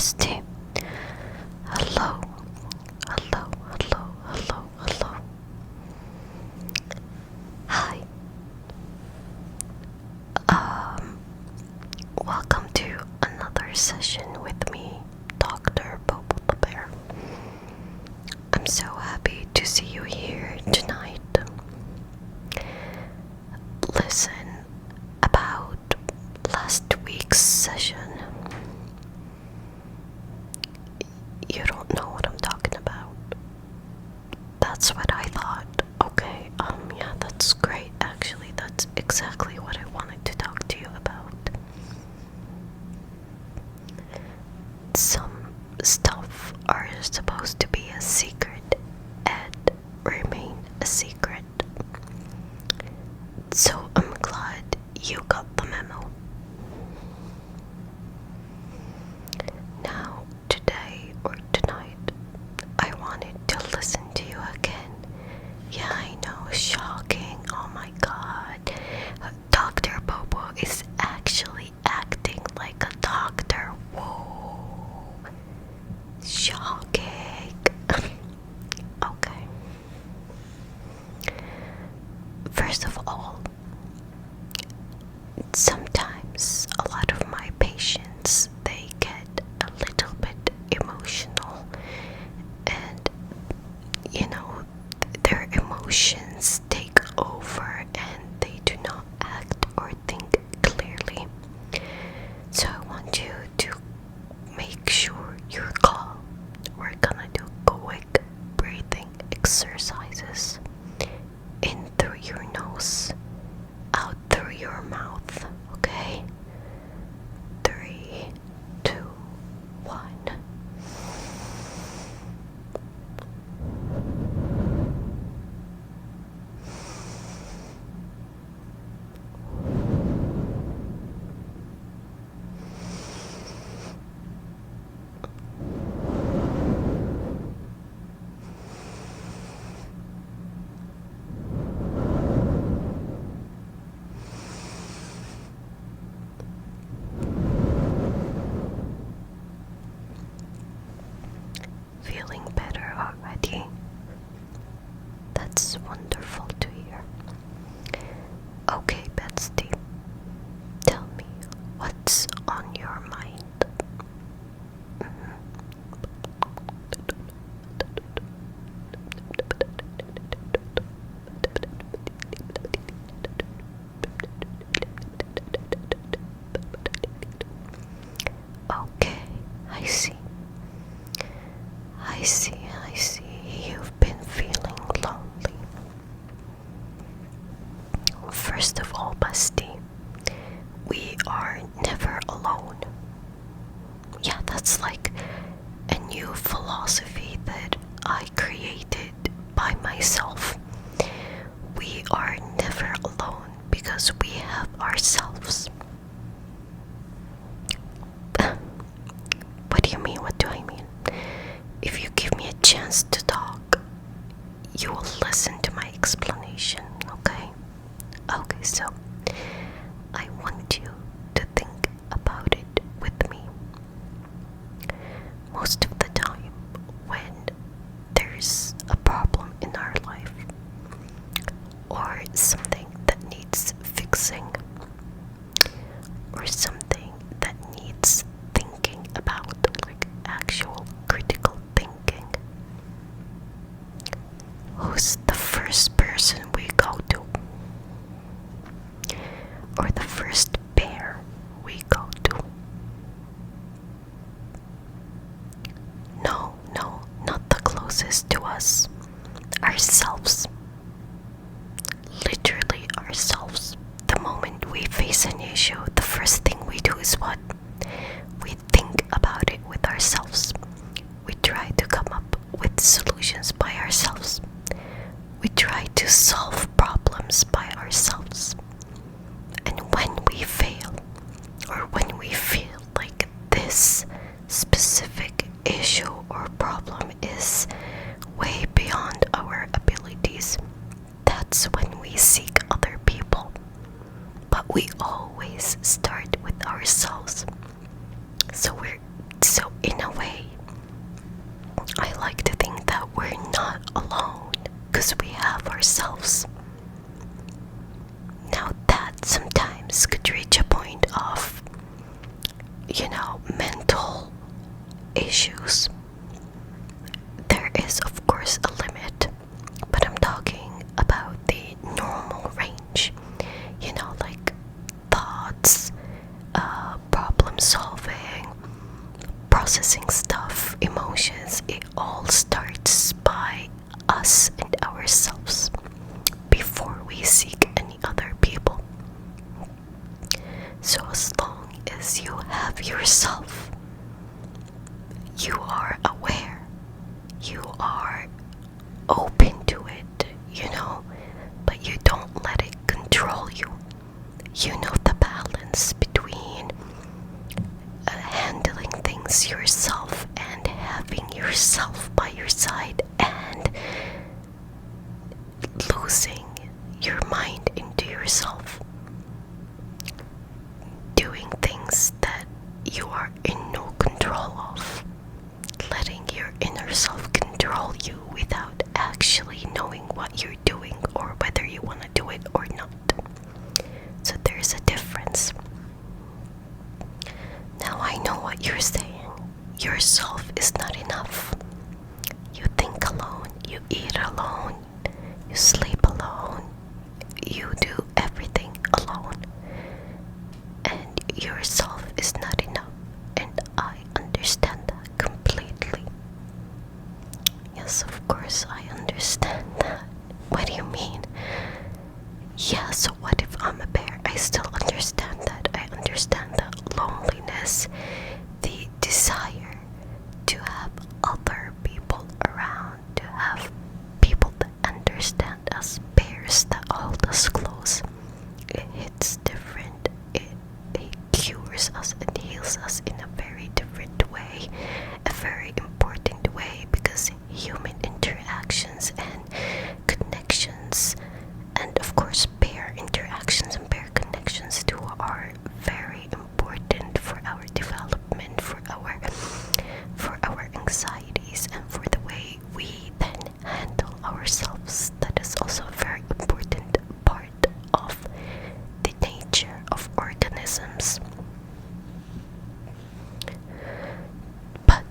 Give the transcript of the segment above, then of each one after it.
Bestie. Hello, hello, hello, hello, hello. Hi. Welcome to another session with me, Dr. Bobo the Bear. I'm so happy to see you here tonight. Listen, about last week's session. You don't know what I'm talking about. That's what I thought. Okay, yeah, that's great. Actually, that's exactly what I wanted to talk to you about. Some stuff are supposed to be a secret and remain a secret. So I'm glad you got the memo. Now, today or tonight, I wanted to listen to you again. Yeah, I know, shocking. Oh my god. Dr. Bobo is actually acting like a doctor. Whoa. Shocking. Okay. First of all, sometimes a lot of my patients, they get a little bit emotional, and their emotions take over and they do not act or think clearly. So I want you to make sure you're calm. We're gonna do quick breathing exercises. In through your nose, out through your mouth, okay? 3, 2, 1. Feeling better already? That's wonderful to hear. Okay, Bestie, tell me what's on your mind. Okay, I see. I see. You've been feeling lonely. First of all, Bestie, we are never alone. Yeah, that's like a new philosophy that I created by myself. We are never alone because we have ourselves. What do you mean? What do I mean? If you give me a chance to talk, you will listen to my explanation, okay? Okay, so I want you to think about it with me. Most of the time, when there's a problem in our life, or something that needs fixing, or something that needs thinking about, like actual critical thinking, who's the first person we go to? Or the first bear we go to? No, not the closest to us. Ourselves. Literally ourselves. The moment we face an issue, the first thing we do is what? We think about it with ourselves. We try to come up with solutions by ourselves. We try to solve problems by ourselves. And when we fail, or when we feel like this specific issue or problem is way beyond our abilities, that's when we seek other people. But we always start with ourselves. So in ourselves. Now that sometimes could reach a point of, mental issues. There is, of course, a limit, but I'm talking about the normal range, like thoughts, problem solving, processing stuff, emotions. It all starts by us and ourselves before we seek any other people. So as long as you have yourself, you are aware, you are open to it, but you don't let it control you. You know the balance between handling things yourself and having yourself by your side and losing your mind into yourself. Doing things that you are in no control of. Letting your inner self control you without actually knowing what you're doing or whether you want to do it or not. So there's a difference. Now I know what you're saying. Yourself is not enough. You think alone, you eat alone, you sleep alone, you do everything alone. And yourself is not enough. And I understand that completely. Yes, of course, I understand that. What do you mean? Yeah, so what if I'm a bear? I still understand that. I understand that loneliness, the desire to have other people around, to have people that understand us, bears that hold us close. It hits different. It cures us and heals us in a very different way, a very important way, because human interactions and connections, and of course pair interactions and pair connections too, are very important for our development, for our anxieties, and for the way we then handle ourselves. That is also a very important part of the nature of organisms. But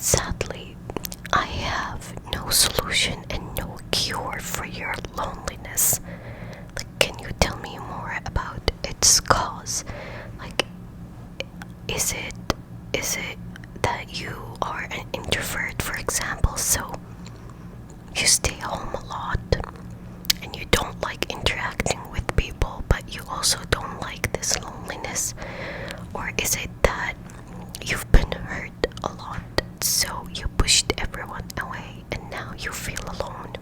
sadly, I have no solution and no cure for your loneliness. Like, can you tell me more about its cause? Like, is it that you are an introvert, for example, so you stay home a lot and you don't like interacting with people, but you also don't like this loneliness? Or is it that you've been hurt a lot, so you pushed everyone away and now you feel alone?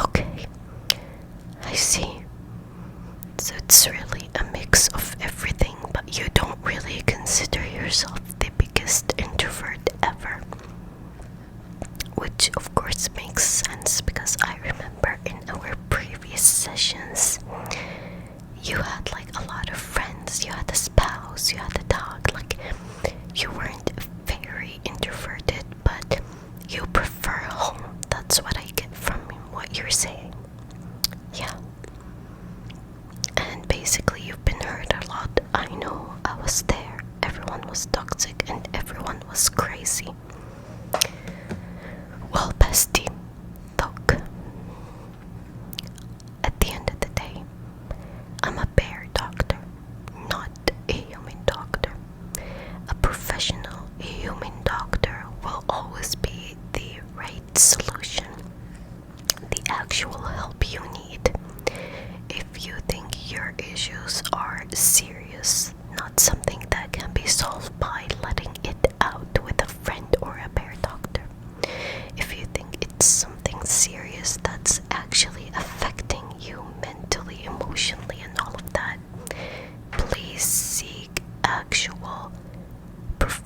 Okay, I see. So it's really a mix of everything, but you don't really consider yourself the biggest introvert ever. Which of course makes sense, because I remember in our previous sessions, you had like a lot of friends, you had a spouse, you had a dog, like you weren't very introverted, but you prefer home. That's what I get from what you're saying. Yeah. And basically you've been hurt a lot. I know, I was there. Everyone was toxic and everyone was crazy. Well, Bestie, look. At the end of the day, I'm a bear doctor, not a human doctor. A professional human doctor will always be the right solution, the actual help you need. If you think your issues are serious, not something that can be solved by letting it out with a friend or a bear doctor. If you think it's something serious that's actually affecting you mentally, emotionally, and all of that, please seek actual professional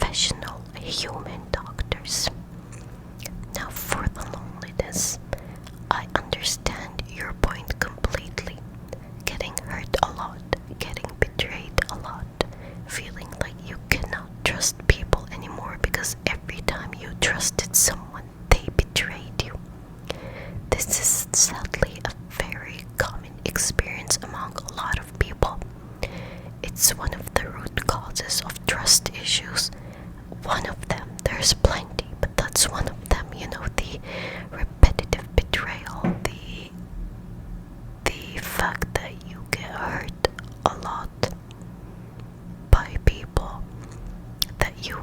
that's one of the root causes of trust issues. One of them, there's plenty, but that's one of them, the repetitive betrayal, the fact that you get hurt a lot by people that you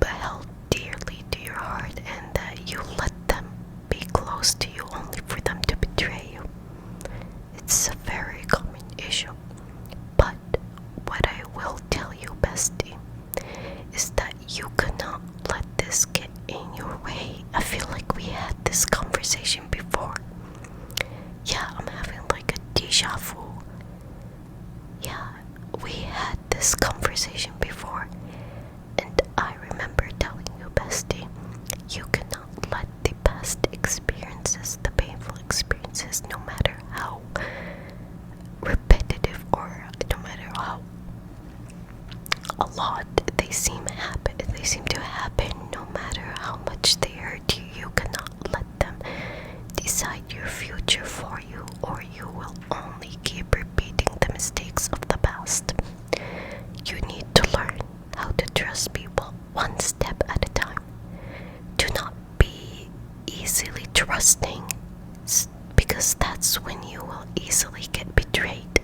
held dearly to your heart, and that you let them be close to you only for them to betray you. It's a very common issue. But what I will tell you, bestie, is that you cannot let this get in your way. I feel like we had this conversation before. Yeah, I'm having like a deja vu. Yeah, we had this conversation before, and I remember telling you, bestie, you cannot let the past experiences, the painful experiences, no matter how repetitive or no matter how a lot they seem to happen, no matter how much they hurt you, you cannot let them decide your future for you, or you will only keep repeating the mistakes of the past. You need to learn how to trust people one step at a time. Do not be easily trusting, because that's when you will easily get betrayed.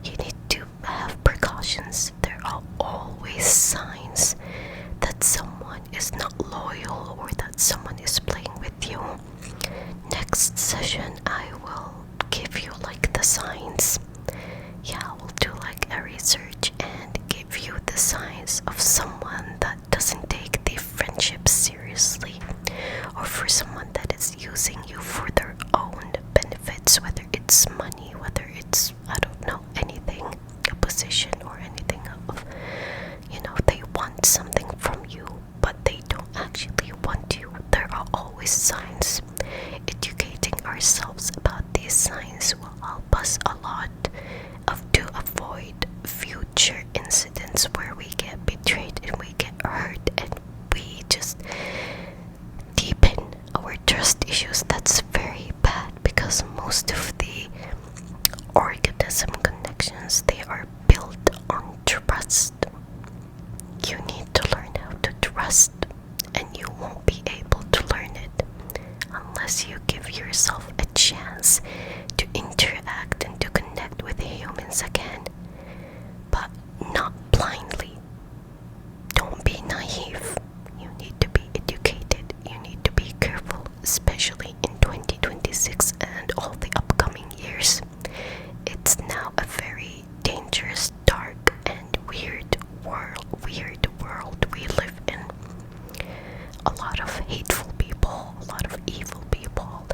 You need to have precautions. There are always signs that someone is not loyal or that someone is playing with you. Next session, I will give you like the signs. Yeah, I will do like a research and give you the signs of someone that doesn't take the friendship seriously, or for someone that is using you for their own benefits, whether it's money, whether it's, I don't know, anything, a position or anything of, they want something from you, but they don't actually want you. There are always signs. Educating ourselves about these signs will help us a lot to avoid future incidents where we get betrayed and we get hurt and we just deepen our trust issues. That's very bad, because most of the organism connections, they are built on trust. You need to learn how to trust, and you won't be able to learn it unless you give yourself a chance to interact and to connect with humans again, but not blindly. Don't be naive. You need to be educated. You need to be careful, especially in 2026 and all the upcoming years. It's now a very dangerous, dark, and weird world we live in. A lot of hateful people, a lot of evil people,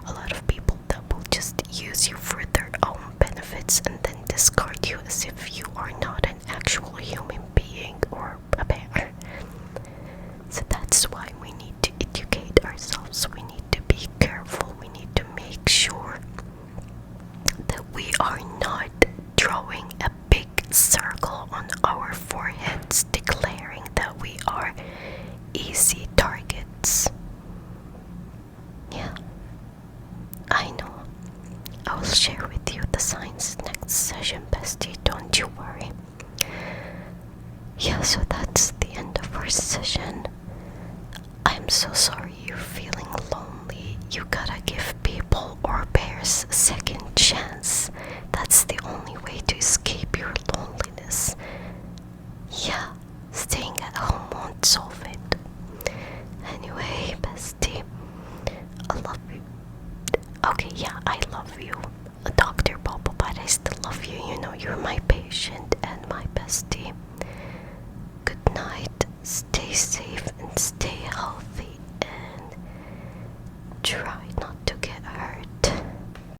a lot of people that will just use you for their own benefits and then discard you as if you are not an actual human being or a bear. So that's why we need to educate ourselves. We need to be careful. We need to make sure that we are not drawing a big circle on our foreheads declaring that we are easy targets. Yeah, I know. I will share with you the signs next session, bestie. Don't you worry. Yeah, so that's the end of our session. I'm so sorry you're feeling lonely. You gotta give people or bears a second chance. That's the only way to escape your loneliness. Yeah, staying at home won't solve it. Anyway, bestie, I love you. Okay, yeah, I love you, Dr. Bobo, but I still love you. You're my